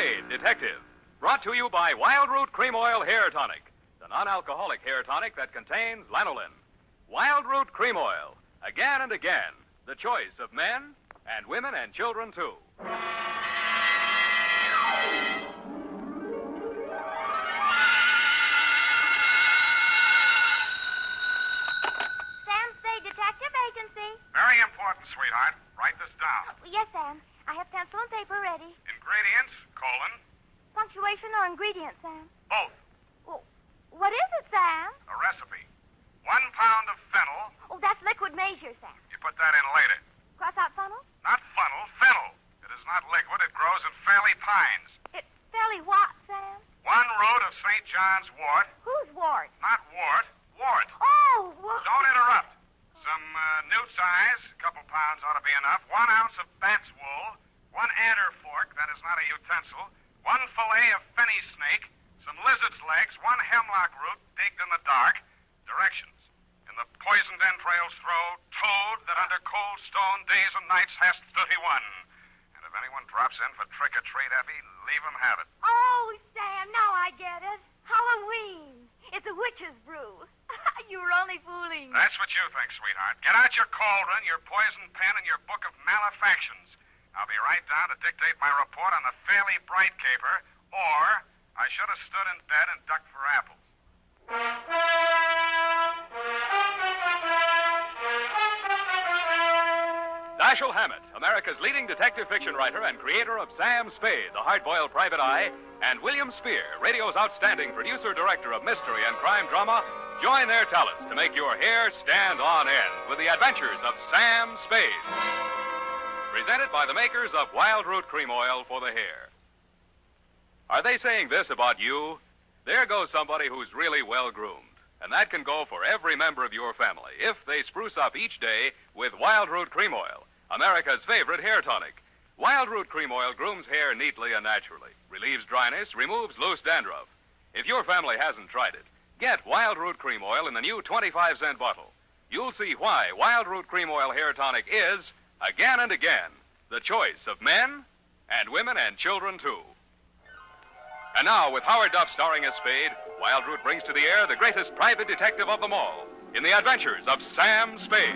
Spade, Detective. Brought to you by Wild Root Cream Oil Hair Tonic, the non-alcoholic hair tonic that contains lanolin. Wild Root Cream Oil, again and again, the choice of men and women and children, too. Sam Spade, Detective Agency. Very important, sweetheart. Write this down. Yes, Sam. I have pencil and paper ready. Ingredients, : Punctuation or ingredients, Sam? both. Well, what is it, Sam? A recipe. 1 pound of fennel. Oh, that's liquid measure, Sam. You put that in later. Cross out funnel? Not funnel, fennel. It is not liquid. It grows in Fairley-Pines. It's fairly what, Sam? 1 root of St. John's wort. Who's wart? Not wart, wart. Oh, wart. Don't interrupt. Some newt size, a couple pounds ought to be enough. 1 ounce of bat's wool. 1 adder fork, that is not a utensil. 1 fillet of fenny snake. Some lizard's legs. 1 hemlock root digged in the dark. Directions. In the poisoned entrails throw toad that under cold stone days and nights hast 31. And if anyone drops in for trick-or-treat, Effie, leave him have it. Oh, Sam, now I get it. Halloween. It's a witch's brew. You were only fooling. That's what you think, sweetheart. Get out your cauldron, your poison pen, and your book of malefactions. I'll be right down to dictate my report on the Fairley-Bright caper, or I should have stood in bed and ducked for apples. Dashiell Hammett, America's leading detective fiction writer and creator of Sam Spade, the hard-boiled private eye, and William Spear, radio's outstanding producer-director of mystery and crime drama, join their talents to make your hair stand on end with the adventures of Sam Spade. Presented by the makers of Wild Root Cream Oil for the hair. Are they saying this about you? There goes somebody who's really well-groomed. And that can go for every member of your family if they spruce up each day with Wild Root Cream Oil, America's favorite hair tonic. Wild Root Cream Oil grooms hair neatly and naturally, relieves dryness, removes loose dandruff. If your family hasn't tried it, get Wild Root Cream Oil in the new 25-cent bottle. You'll see why Wild Root Cream Oil hair tonic is, again and again, the choice of men and women and children, too. And now, with Howard Duff starring as Spade, Wild Root brings to the air the greatest private detective of them all in the adventures of Sam Spade.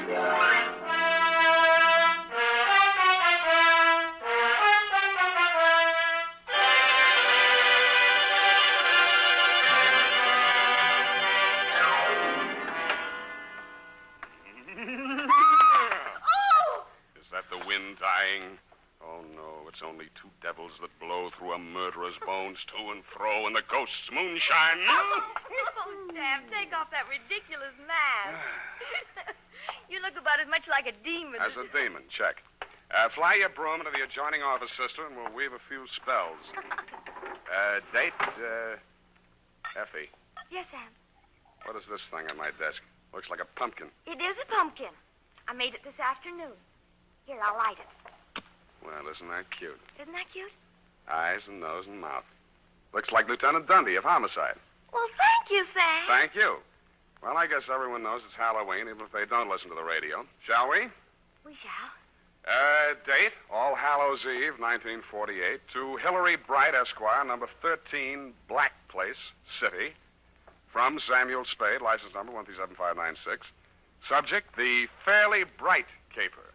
Is that the wind dying? Oh, no, it's only 2 devils that blow through a murderer's bones to and fro in the ghost's moonshine. Oh, Sam, take off that ridiculous mask. You look about as much like a demon. As a demon, check. Fly your broom into the adjoining office, sister, and we'll weave a few spells. Date, Effie. Yes, Sam. What is this thing on my desk? Looks like a pumpkin. It is a pumpkin. I made it this afternoon. Here, I'll light it. Well, isn't that cute? Isn't that cute? Eyes and nose and mouth. Looks like Lieutenant Dundee of Homicide. Well, thank you, Sam. Thank you. Well, I guess everyone knows it's Halloween, even if they don't listen to the radio. Shall we? We shall. Date, All Hallows Eve, 1948, to Fairley-Bright, Esquire, number 13, Black Place, City. From Samuel Spade, license number 137596. Subject, the Fairley-Bright caper.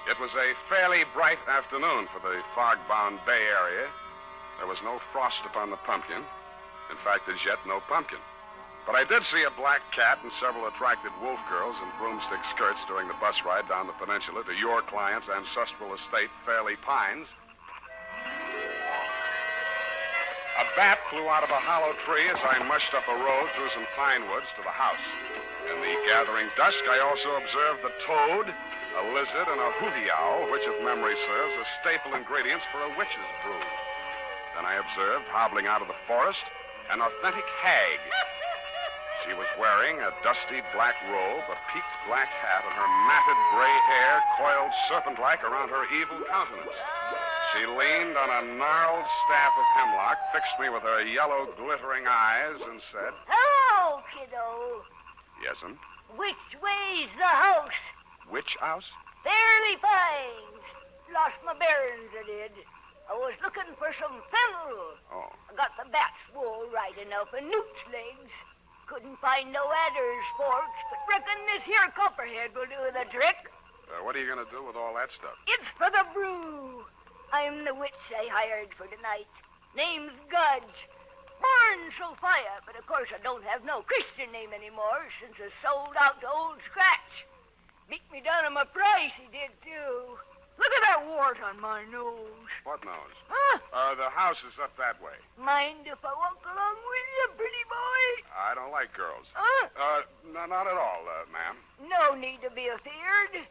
It was a fairly bright afternoon for the fog-bound Bay Area. There was no frost upon the pumpkin. In fact, as yet, no pumpkin. But I did see a black cat and several attractive wolf girls in broomstick skirts during the bus ride down the peninsula to your client's ancestral estate, Fairley-Pines. A bat flew out of a hollow tree as I mushed up a road through some pine woods to the house. In the gathering dusk, I also observed the toad, a lizard, and a hooty owl, which, if memory serves, are staple ingredients for a witch's brew. Then I observed, hobbling out of the forest, an authentic hag. She was wearing a dusty black robe, a peaked black hat, and her matted gray hair coiled serpent-like around her evil countenance. She leaned on a gnarled staff of hemlock, fixed me with her yellow, glittering eyes, and said, "Hello, kiddo. "Yes'm." Which way's the house? "Which house?" Fairley-Pines. Lost my bearings, I did. I was looking for some fennel. Oh. I got the bat's wool right enough and newt's legs. Couldn't find no adder's forks, but reckon this here copperhead will do the trick. What are you going to do with all that stuff? It's for the brew. I'm the witch I hired for tonight. Name's Gudge. Born Sophia, but of course I don't have no Christian name anymore since I sold out to Old Scratch. Beat me down on my price, he did, too. Look at that wart on my nose. What nose? Huh? The house is up that way. Mind if I walk along with you, pretty boy? I don't like girls. Huh? No, not at all, ma'am. No need to be afeared.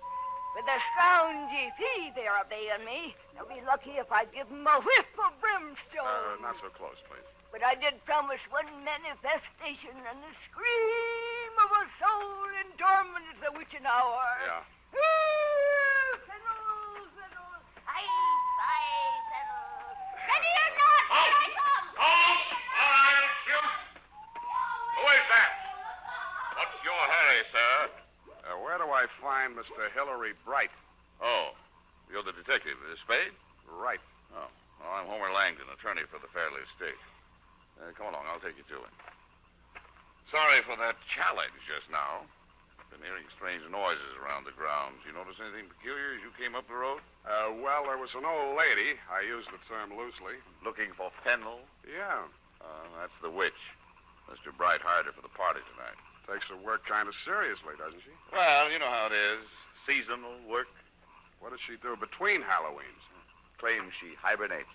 With the scroungy fee they're paying me, they'll be lucky if I give 'em a whiff of brimstone. Not so close, please. But I did promise one manifestation and the scream of a soul in torment at the witching hour. Yeah. Fiddle, fiddle, aye, fiddle. Ready or not, here I come. I'll shoot. Who is that? What's your hurry, sir? Where do I find Mr. Fairley-Bright? Oh, you're the detective, is Spade? Right. Oh, well, I'm Homer Langdon, attorney for the Fairley estate. Come along, I'll take you to him. Sorry for that challenge just now. Been hearing strange noises around the grounds. You notice anything peculiar as you came up the road? Well, there was an old lady. I use the term loosely. Looking for fennel? Yeah. That's the witch. Mr. Bright hired her for the party tonight. Takes her work kind of seriously, doesn't she? Well, you know how it is. Seasonal work. What does she do between Halloweens? Claims she hibernates.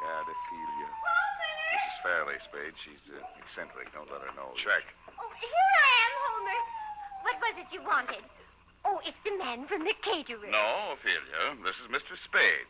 Gadophilia. Mrs. Fairley, Spade. She's eccentric. Don't let her know. Check. Oh, here I am, Homer. What was it you wanted? Oh, it's the man from the caterer. No, Ophelia. This is Mr. Spade,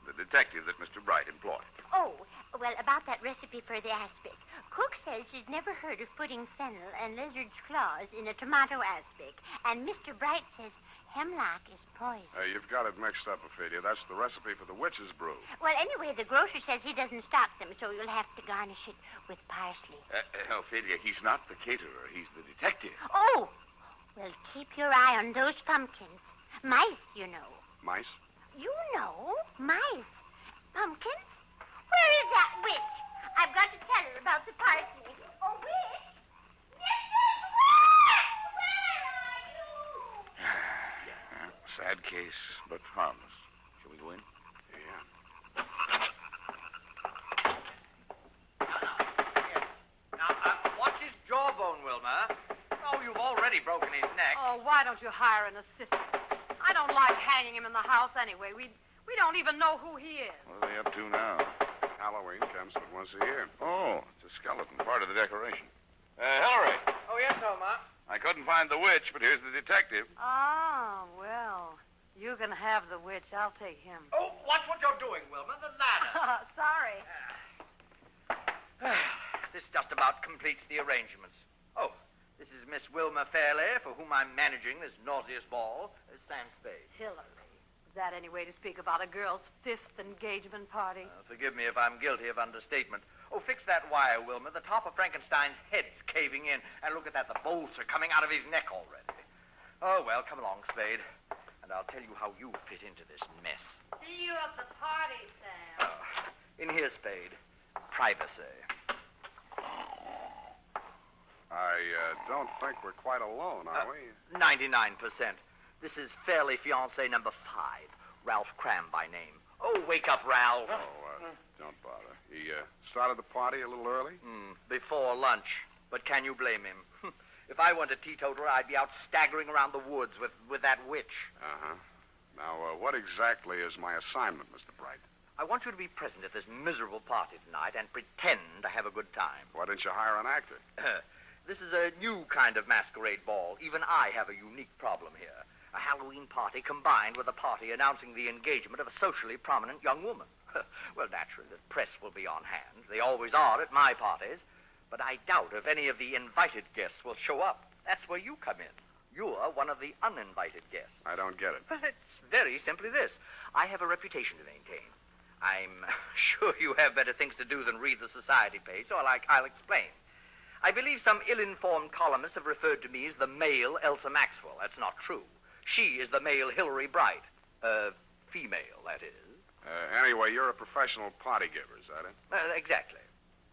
the detective that Mr. Bright employed. Oh, well, about that recipe for the aspic. Cook says she's never heard of putting fennel and lizard's claws in a tomato aspic. And Mr. Bright says hemlock is poison. You've got it mixed up, Ophelia. That's the recipe for the witch's brew. Well, anyway, the grocer says he doesn't stock them, so you'll have to garnish it with parsley. Ophelia, he's not the caterer. He's the detective. Oh, well, keep your eye on those pumpkins. Mice, you know. Mice? You know, mice. Pumpkins? Where is that witch? I've got to tell her about the parsley. Oh, witch? Mrs. Witch! Where are you? Sad case, but harmless. Shall we go in? Yeah. Now, watch his jawbone, Wilma. Oh, you've already broken his neck. Oh, why don't you hire an assistant? I don't like hanging him in the house anyway. We don't even know who he is. What are they up to now? Halloween comes but once a year. Oh, it's a skeleton, part of the decoration. Hillary, Oh, yes, Homer. I couldn't find the witch, but here's the detective. Oh, well, you can have the witch. I'll take him. Oh, watch what you're doing, Wilma. The ladder. Sorry. This just about completes the arrangements. Oh, this is Miss Wilma Fairley, for whom I'm managing this nauseous ball, Sam Spade. Hillary. Is that any way to speak about a girl's 5th engagement party? Forgive me if I'm guilty of understatement. Oh, fix that wire, Wilma. The top of Frankenstein's head's caving in. And look at that. The bolts are coming out of his neck already. Oh, well, come along, Spade. And I'll tell you how you fit into this mess. See you at the party, Sam. In here, Spade. Privacy. I don't think we're quite alone, are we? 99%. This is Fairly fiancé number 5, Ralph Cram by name. Oh, wake up, Ralph. Don't bother. He started the party a little early? Before lunch. But can you blame him? If I weren't a teetotaler, I'd be out staggering around the woods with that witch. Uh-huh. Now, what exactly is my assignment, Mr. Bright? I want you to be present at this miserable party tonight and pretend to have a good time. Why didn't you hire an actor? This is a new kind of masquerade ball. Even I have a unique problem here. A Halloween party combined with a party announcing the engagement of a socially prominent young woman. Well, naturally, the press will be on hand. They always are at my parties. But I doubt if any of the invited guests will show up. That's where you come in. You're one of the uninvited guests. I don't get it. Well, it's very simply this. I have a reputation to maintain. I'm sure you have better things to do than read the society page, so I'll explain. I believe some ill-informed columnists have referred to me as the male Elsa Maxwell. That's not true. She is the male Fairley-Bright. Female, that is. Anyway, you're a professional party giver, is that it? Exactly.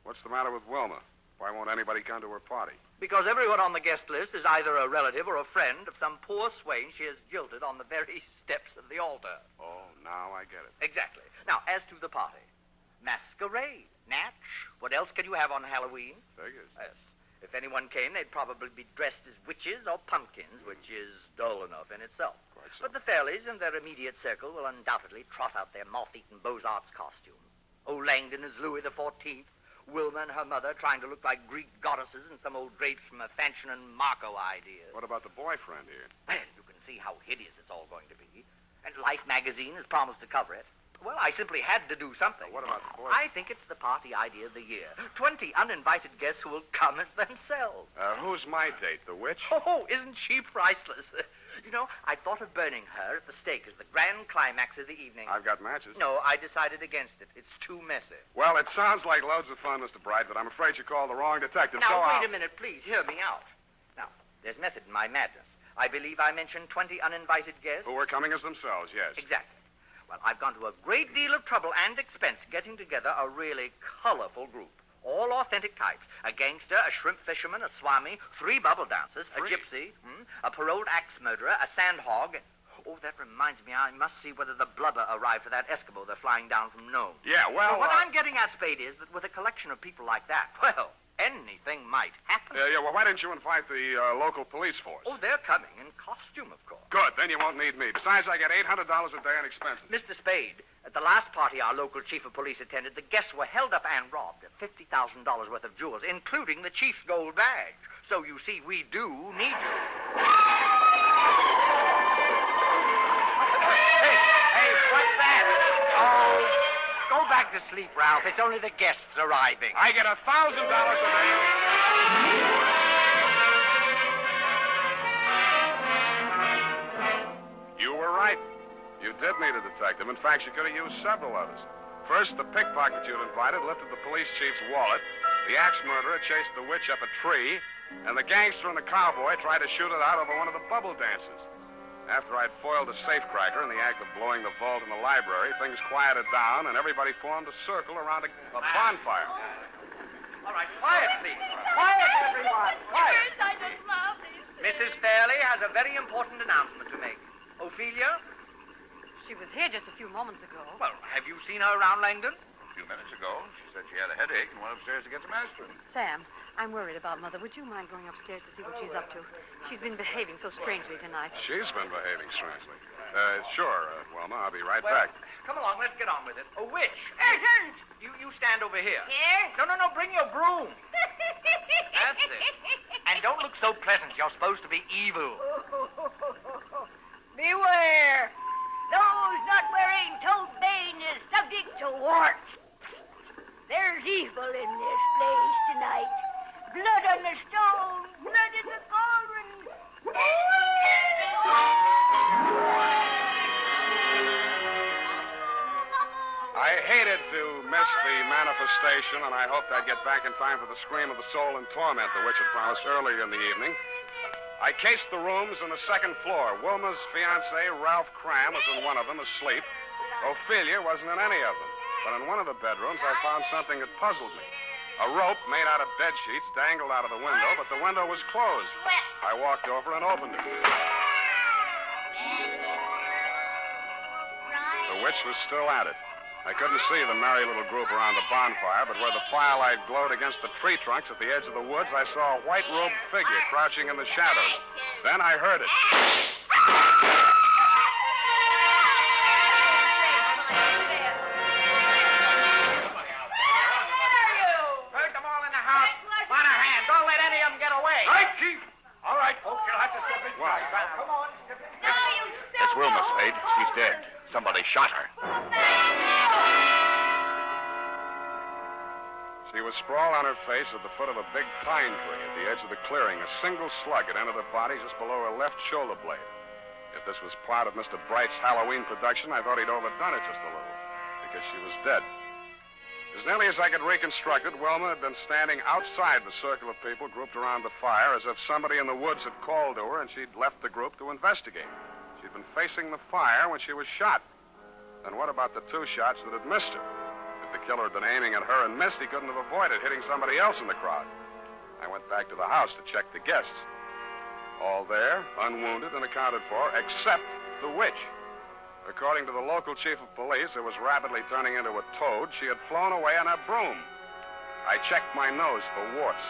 What's the matter with Wilma? Why won't anybody come to her party? Because everyone on the guest list is either a relative or a friend of some poor swain she has jilted on the very steps of the altar. Oh, now I get it. Exactly. Now, as to the party. Masquerade. Natch. What else can you have on Halloween? Figures. Yes. If anyone came, they'd probably be dressed as witches or pumpkins, which is dull enough in itself. Quite so. But the Fairleys and their immediate circle will undoubtedly trot out their moth-eaten Beaux-Arts costumes. Old Langdon as Louis XIV. Wilma and her mother trying to look like Greek goddesses in some old drapes from a Fanchon and Marco idea. What about the boyfriend here? Well, you can see how hideous it's all going to be. And Life magazine has promised to cover it. Well, I simply had to do something. What about the boy? I think it's the party idea of the year. 20 uninvited guests who will come as themselves. Who's my date? The witch? Oh, isn't she priceless? You know, I thought of burning her at the stake as the grand climax of the evening. I've got matches. No, I decided against it. It's too messy. Well, it sounds like loads of fun, Mr. Bright, but I'm afraid you called the wrong detective. Now, so wait a minute, please. Hear me out. Now, there's method in my madness. I believe I mentioned 20 uninvited guests. Who were coming as themselves, yes. Exactly. Well, I've gone to a great deal of trouble and expense getting together a really colorful group. All authentic types. A gangster, a shrimp fisherman, a swami, 3 bubble dancers, a gypsy, a paroled axe murderer, a sandhog. Oh, that reminds me, I must see whether the blubber arrived for that Eskimo they're flying down from Nome. Yeah, well... What I'm getting at, Spade, is that with a collection of people like that, well, anything might happen. well, why didn't you invite the local police force? Oh, they're coming in costume, of course. Good, then you won't need me. Besides, I get $800 a day in expenses. Mr. Spade, at the last party our local chief of police attended, the guests were held up and robbed of $50,000 worth of jewels, including the chief's gold badge. So, you see, we do need you. Hey, what's that? Oh, go back to sleep, Ralph. It's only the guests arriving. I get $1,000 a day. You were right. You did need a detective. In fact, you could have used several others. First, the pickpocket you'd invited lifted the police chief's wallet. The axe murderer chased the witch up a tree. And the gangster and the cowboy tried to shoot it out over one of the bubble dances. After I'd foiled a safecracker in the act of blowing the vault in the library, things quieted down, and everybody formed a circle around a bonfire. All right, quiet, please. Quiet, everyone. Quiet. Mrs. Fairley has a very important announcement to make. Ophelia? She was here just a few moments ago. Well, have you seen her around Langdon? A few minutes ago, she said she had a headache and went upstairs to get some aspirin. Sam, I'm worried about Mother. Would you mind going upstairs to see what she's up to? She's been behaving so strangely tonight. She's been behaving strangely. Sure, Wilma. I'll be right back. Come along, let's get on with it. A witch. Agent! You stand over here. Here? No, bring your broom. That's it. And don't look so pleasant. You're supposed to be evil. Beware. Those not wearing toad bane is subject to warts. There's evil in this place tonight. Blood on the stone, blood in the cauldron. I hated to miss the manifestation, and I hoped I'd get back in time for the scream of the soul in torment the witch had promised earlier in the evening. I cased the rooms on the second floor. Wilma's fiancé, Ralph Cram, was in one of them, asleep. Ophelia wasn't in any of them. But in one of the bedrooms, I found something that puzzled me. A rope made out of bed sheets dangled out of the window, but the window was closed. I walked over and opened it. The witch was still at it. I couldn't see the merry little group around the bonfire, but where the firelight glowed against the tree trunks at the edge of the woods, I saw a white-robed figure crouching in the shadows. Then I heard it. Heard them all in the house. On a hand. Don't let any of them get away. Right, Chief. All right, folks, you'll have to step inside. What? Come on. Step in. No, you It's Wilma, Spade. She's dead. Somebody shot her. She was sprawled on her face at the foot of a big pine tree at the edge of the clearing. A single slug had entered her body just below her left shoulder blade. If this was part of Mr. Bright's Halloween production, I thought he'd overdone it just a little, because she was dead. As nearly as I could reconstruct it, Wilma had been standing outside the circle of people grouped around the fire, as if somebody in the woods had called to her and she'd left the group to investigate. She'd been facing the fire when she was shot. Then what about the 2 shots that had missed her? If the killer had been aiming at her and missed, he couldn't have avoided hitting somebody else in the crowd. I went back to the house to check the guests. All there, unwounded and accounted for, except the witch. According to the local chief of police, who was rapidly turning into a toad, she had flown away on her broom. I checked my nose for warts.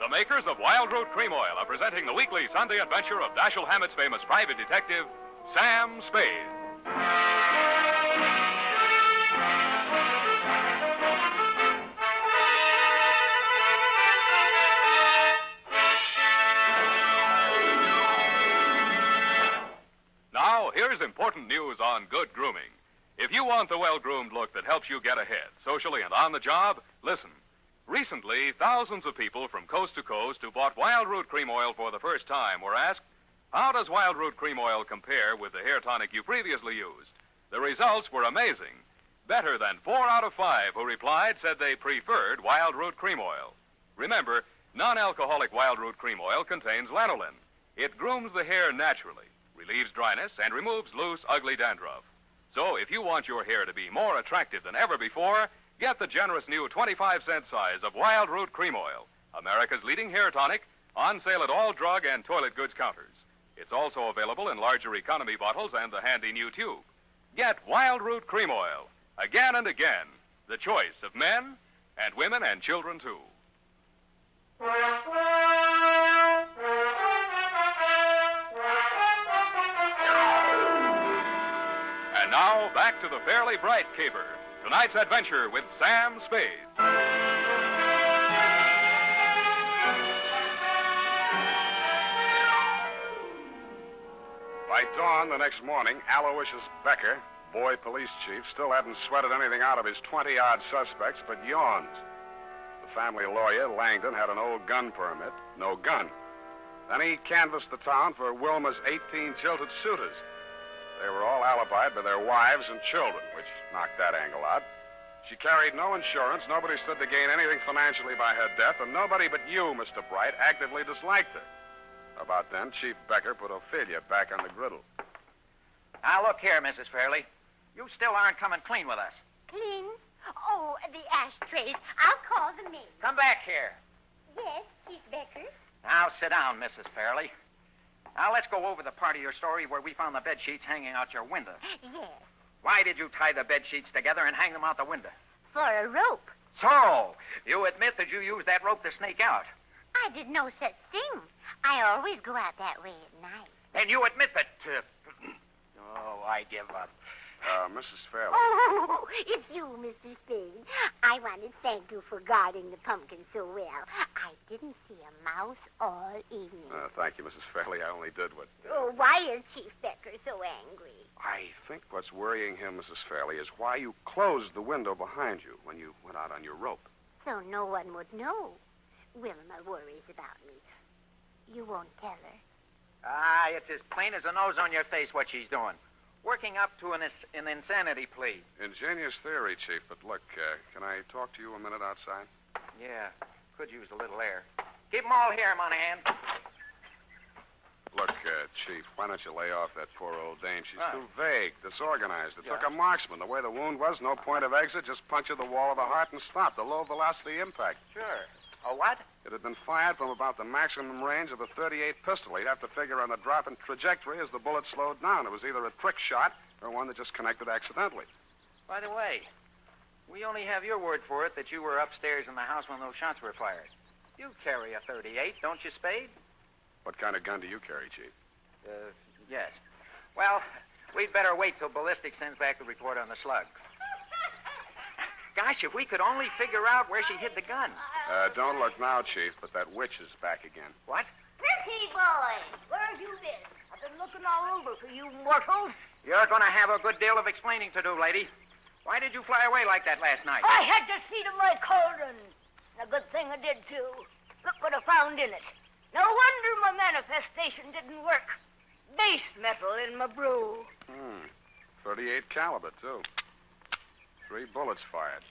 The makers of Wild Root Cream Oil are presenting the weekly Sunday adventure of Dashiell Hammett's famous private detective, Sam Spade. Now, here's important news on good grooming. If you want the well-groomed look that helps you get ahead, socially and on the job, listen. Recently, thousands of people from coast to coast who bought Wild Root Cream Oil for the first time were asked, how does Wild Root Cream Oil compare with the hair tonic you previously used? The results were amazing. Better than 4 out of 5 who replied said they preferred Wild Root Cream Oil. Remember, non-alcoholic Wild Root Cream Oil contains lanolin. It grooms the hair naturally, relieves dryness, and removes loose, ugly dandruff. So if you want your hair to be more attractive than ever before, get the generous new 25-cent size of Wild Root Cream Oil, America's leading hair tonic, on sale at all drug and toilet goods counters. It's also available in larger economy bottles and the handy new tube. Get Wild Root Cream Oil, again and again, the choice of men and women and children, too. And now, back to the Fairley-Bright caper. Tonight's adventure with Sam Spade. By dawn the next morning, Aloysius Becker, boy police chief, still hadn't sweated anything out of his 20-odd suspects, but yawned. The family lawyer, Langdon, had an old gun permit, no gun. Then he canvassed the town for Wilma's 18 jilted suitors. They were all alibied by their wives and children, which knocked that angle out. She carried no insurance, nobody stood to gain anything financially by her death, and nobody but you, Mr. Bright, actively disliked her. About then, Chief Becker put Ophelia back on the griddle. Now, look here, Mrs. Fairley. You still aren't coming clean with us. Clean? Oh, the ashtrays. I'll call the maid. Come back here. Yes, Chief Becker. Now, sit down, Mrs. Fairley. Now, let's go over the part of your story where we found the bed sheets hanging out your window. Yes. Why did you tie the bed sheets together and hang them out the window? For a rope. So, you admit that you used that rope to snake out. I did no such thing. I always go out that way at night. And you admit that... Oh, I give up. Mrs. Fairley. Oh, it's you, Mr. Spade. I want to thank you for guarding the pumpkin so well. I didn't see a mouse all evening. Thank you, Mrs. Fairley. I only did what... Oh, why is Chief Becker so angry? I think what's worrying him, Mrs. Fairley, is why you closed the window behind you when you went out on your rope. So no one would know. Wilma worries about me. You won't tell her? Ah, it's as plain as the nose on your face what she's doing. Working up to an insanity plea. Ingenious theory, Chief, but look, can I talk to you a minute outside? Yeah, could use a little air. Keep 'em all here, Monahan. Look, Chief, why don't you lay off that poor old dame? She's Right. too vague, disorganized. It took Yeah. a marksman. The way the wound was, no point of exit, just punctured the wall of the heart and stopped. A low-velocity impact. Sure. A what? It had been fired from about the maximum range of a .38 pistol. He'd have to figure on the drop in trajectory as the bullet slowed down. It was either a trick shot or one that just connected accidentally. By the way, we only have your word for it that you were upstairs in the house when those shots were fired. You carry a .38, don't you, Spade? What kind of gun do you carry, Chief? Yes. Well, we'd better wait till ballistics sends back the report on the slug. Gosh, if we could only figure out where she hid the gun. Don't look now, Chief, but that witch is back again. What? Pretty boy, where have you been? I've been looking all over for you mortals. You're going to have a good deal of explaining to do, lady. Why did you fly away like that last night? I had to see to my cauldron. A good thing I did, too. Look what I found in it. No wonder my manifestation didn't work. Base metal in my brew. 38 caliber, too. 3 bullets fired.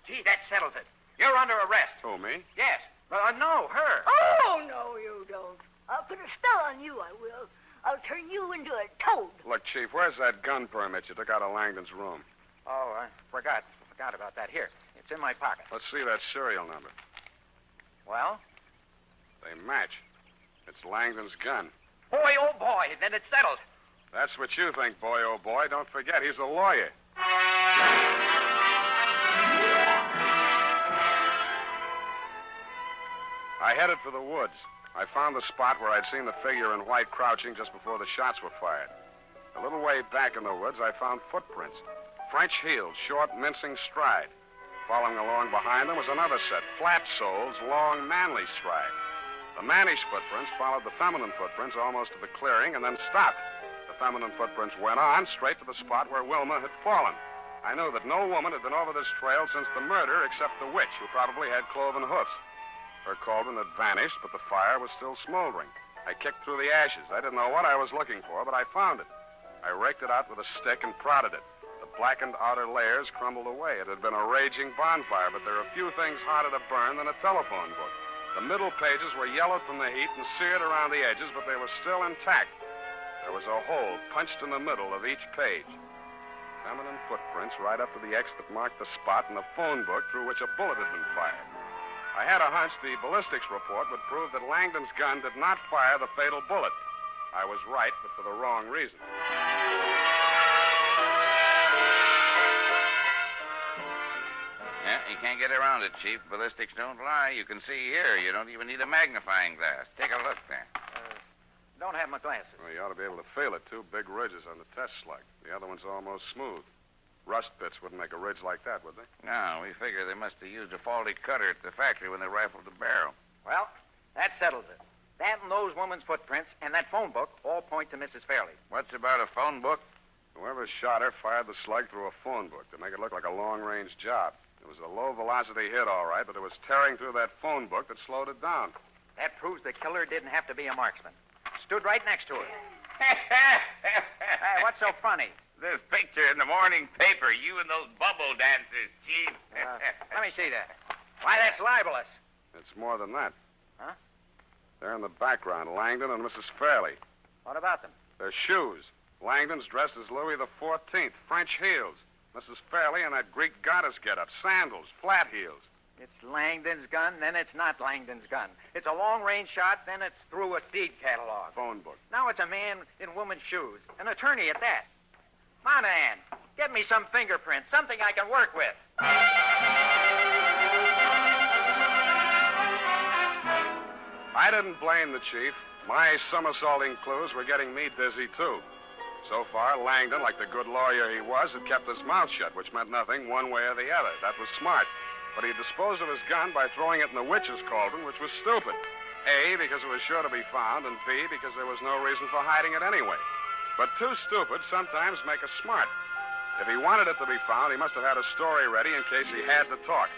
Gee, that settles it. You're under arrest. Who, me? Yes. No, her. Oh, no, you don't. How could have stolen on you, I will. I'll turn you into a toad. Look, Chief, where's that gun permit you took out of Langdon's room? Oh, I forgot about that. Here, it's in my pocket. Let's see that serial number. Well? They match. It's Langdon's gun. Boy, oh boy, then it's settled. That's what you think, boy, oh boy. Don't forget, he's a lawyer. I headed for the woods. I found the spot where I'd seen the figure in white crouching just before the shots were fired. A little way back in the woods, I found footprints. French heels, short, mincing stride. Following along behind them was another set, flat soles, long, manly stride. The mannish footprints followed the feminine footprints almost to the clearing and then stopped. The feminine footprints went on straight to the spot where Wilma had fallen. I knew that no woman had been over this trail since the murder except the witch, who probably had cloven hoofs. Her cauldron had vanished, but the fire was still smoldering. I kicked through the ashes. I didn't know what I was looking for, but I found it. I raked it out with a stick and prodded it. The blackened outer layers crumbled away. It had been a raging bonfire, but there are few things harder to burn than a telephone book. The middle pages were yellowed from the heat and seared around the edges, but they were still intact. There was a hole punched in the middle of each page. Feminine footprints right up to the X that marked the spot in the phone book through which a bullet had been fired. I had a hunch the ballistics report would prove that Langdon's gun did not fire the fatal bullet. I was right, but for the wrong reason. Yeah, you can't get around it, Chief. Ballistics don't lie. You can see here. You don't even need a magnifying glass. Take a look there. Don't have my glasses. Well, you ought to be able to feel it. 2 big ridges on the test slug. The other one's almost smooth. Rust pits wouldn't make a ridge like that, would they? No, we figure they must have used a faulty cutter at the factory when they rifled the barrel. Well, that settles it. That and those women's footprints and that phone book all point to Mrs. Fairley. What's about a phone book? Whoever shot her fired the slug through a phone book to make it look like a long-range job. It was a low-velocity hit, all right, but it was tearing through that phone book that slowed it down. That proves the killer didn't have to be a marksman. Stood right next to her. Hey, what's so funny? This picture in the morning paper, you and those bubble dancers, Chief. Let me see that. Why, that's libelous. It's more than that. Huh? They're in the background, Langdon and Mrs. Fairley. What about them? Their shoes. Langdon's dressed as Louis XIV, French heels. Mrs. Fairley in that Greek goddess getup, sandals, flat heels. It's Langdon's gun, then it's not Langdon's gun. It's a long-range shot, then it's through a Steed catalog. Phone book. Now it's a man in woman's shoes. An attorney at that. Monahan, get me some fingerprints, something I can work with. I didn't blame the chief. My somersaulting clues were getting me dizzy, too. So far, Langdon, like the good lawyer he was, had kept his mouth shut, which meant nothing one way or the other. That was smart. But he disposed of his gun by throwing it in the witch's cauldron, which was stupid. A, because it was sure to be found, and B, because there was no reason for hiding it anyway. But two stupid sometimes make us smart. If he wanted it to be found, he must have had a story ready in case he had to talk.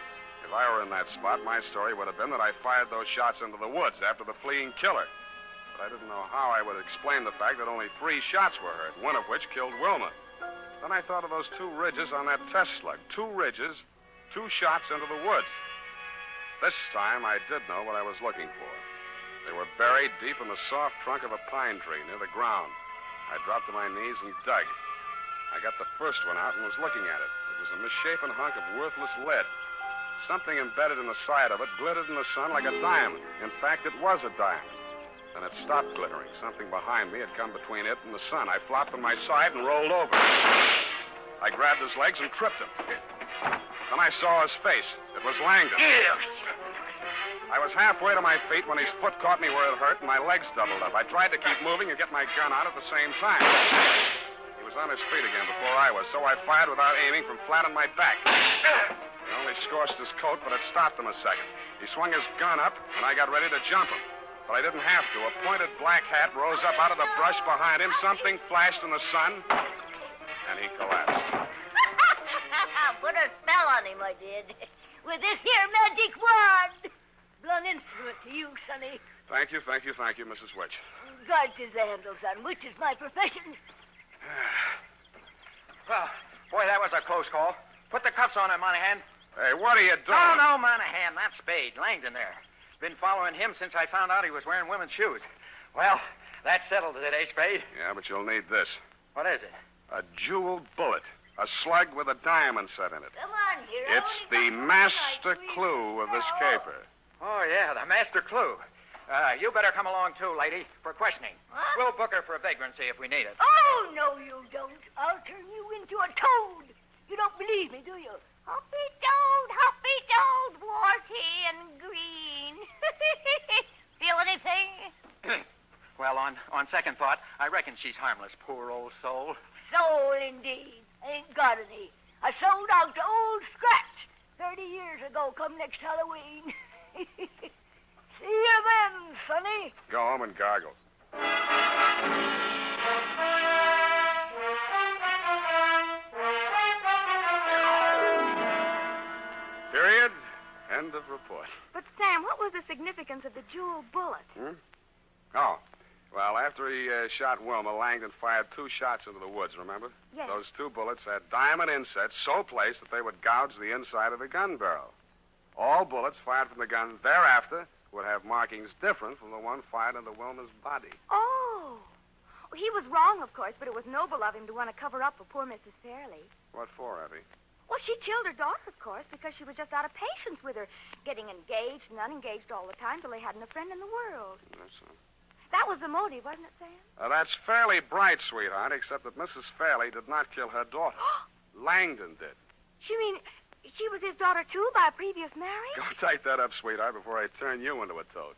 If I were in that spot, my story would have been that I fired those shots into the woods after the fleeing killer. But I didn't know how I would explain the fact that only 3 shots were heard, one of which killed Wilma. Then I thought of those 2 ridges on that test slug. 2 ridges, 2 shots into the woods. This time, I did know what I was looking for. They were buried deep in the soft trunk of a pine tree near the ground. I dropped to my knees and dug. I got the first one out and was looking at it. It was a misshapen hunk of worthless lead. Something embedded in the side of it glittered in the sun like a diamond. In fact, it was a diamond. Then it stopped glittering. Something behind me had come between it and the sun. I flopped on my side and rolled over. I grabbed his legs and tripped him. Then I saw his face. It was Langdon. I was halfway to my feet when his foot caught me where it hurt and my legs doubled up. I tried to keep moving and get my gun out at the same time. He was on his feet again before I was, so I fired without aiming from flat on my back. It only scorched his coat, but it stopped him a second. He swung his gun up, and I got ready to jump him. But I didn't have to. A pointed black hat rose up out of the brush behind him. Something flashed in the sun, and he collapsed. Put a spell on him, I did. With this here magic wand. Blown instrument to you, sonny. Thank you, Mrs. Witch. Guards is the handle, son, which is my profession. Well, boy, that was a close call. Put the cuffs on him, Monahan. Hey, what are you doing? No, Monahan, not Spade. Langdon there. Been following him since I found out he was wearing women's shoes. Well, That settles it, eh, Spade? Yeah, but you'll need this. What is it? A jeweled bullet. A slug with a diamond set in it. Come on, hero. It's the master clue of this caper. Oh, yeah, the master clue. You better come along, too, lady, for questioning. What? We'll book her for vagrancy if we need it. Oh, no, you don't. I'll turn you into a toad. You don't believe me, do you? Hoppy toad, warty and green. Feel anything? Well, on second thought, I reckon she's harmless, poor old soul. Soul, indeed. Ain't got any. I sold out to old Scratch 30 years ago come next Halloween. See you then, sonny. Go home and gargle. Period. End of report. But, Sam, what was the significance of the jewel bullet? Oh. Well, after he shot Wilma, Langdon fired 2 shots into the woods, remember? Yes. Those 2 bullets had diamond insets so placed that they would gouge the inside of the gun barrel. All bullets fired from the gun thereafter would have markings different from the one fired into Wilma's body. Oh. He was wrong, of course, but it was noble of him to want to cover up for poor Mrs. Fairley. What for, Abby? Well, she killed her daughter, of course, because she was just out of patience with her, getting engaged and unengaged all the time till they hadn't a friend in the world. That's so. That was the motive, wasn't it, Sam? That's Fairley-Bright, sweetheart, except that Mrs. Fairley did not kill her daughter. Langdon did. You mean she was his daughter, too, by a previous marriage? Go take that up, sweetheart, before I turn you into a toad.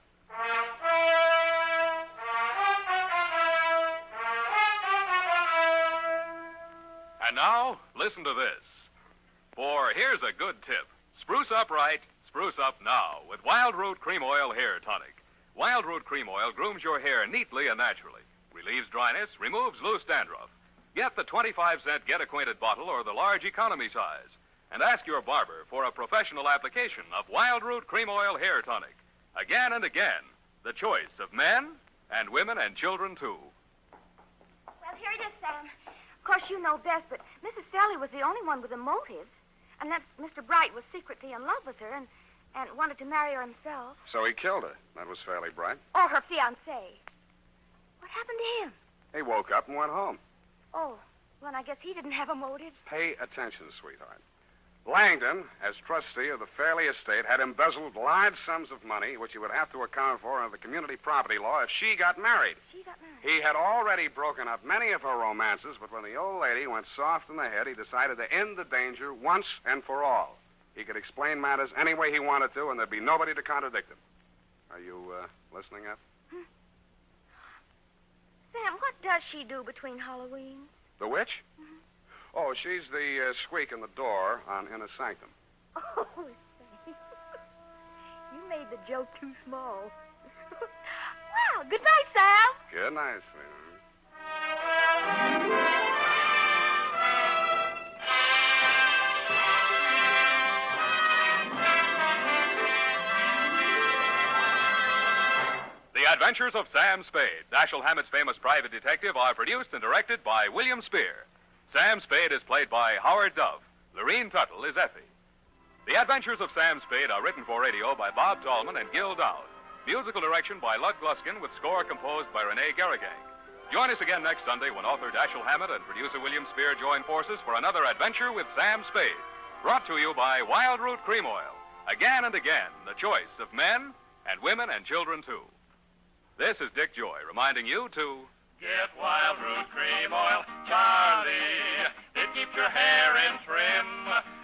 And now, listen to this. For here's a good tip. Spruce up right, spruce up now with Wild Root Cream Oil Hair Tonic. Wild Root Cream Oil grooms your hair neatly and naturally, relieves dryness, removes loose dandruff. Get the 25-cent get-acquainted bottle or the large economy size. And ask your barber for a professional application of Wild Root Cream Oil Hair Tonic. Again and again, the choice of men and women and children, too. Well, here it is, Sam. Of course, you know best, but Mrs. Fairley was the only one with a motive. Unless Mr. Bright was secretly in love with her and wanted to marry her himself. So he killed her. That was Fairley-Bright. Or her fiancé. What happened to him? He woke up and went home. Oh, well, I guess he didn't have a motive. Pay attention, sweetheart. Langdon, as trustee of the Fairley estate, had embezzled large sums of money, which he would have to account for under the community property law if she got married. She got married. He had already broken up many of her romances, but when the old lady went soft in the head, he decided to end the danger once and for all. He could explain matters any way he wanted to, and there'd be nobody to contradict him. Are you listening up? Sam, what does she do between Halloween? The witch? Mm-hmm. Oh, she's the squeak in the door on Inner Sanctum. Oh, Sam. You made the joke too small. Well, good night, Sam. Good night, sweetheart. The Adventures of Sam Spade, Dashiell Hammett's famous private detective, are produced and directed by William Spear. Sam Spade is played by Howard Dove. Lorene Tuttle is Effie. The Adventures of Sam Spade are written for radio by Bob Tallman and Gil Dowd. Musical direction by Lud Gluskin with score composed by Renee Garrigang. Join us again next Sunday when author Dashiell Hammett and producer William Spear join forces for another adventure with Sam Spade. Brought to you by Wild Root Cream Oil. Again and again, the choice of men and women and children, too. This is Dick Joy reminding you to... Get Wild Root Cream Oil, Charlie. It keeps your hair in trim.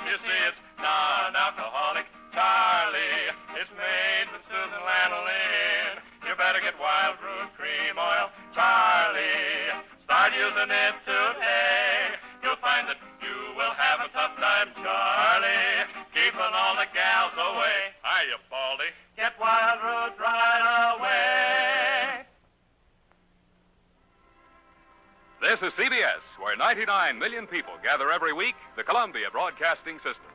You see, it's non-alcoholic, Charlie. It's made with Susan Lanolin. You better get Wild Root Cream Oil, Charlie. Start using it today. You'll find that you will have a tough time, Charlie. Keeping all the gals away. Hiya, Baldy. Get Wild Root right away. This is CBS, where 99 million people gather every week, the Columbia Broadcasting System.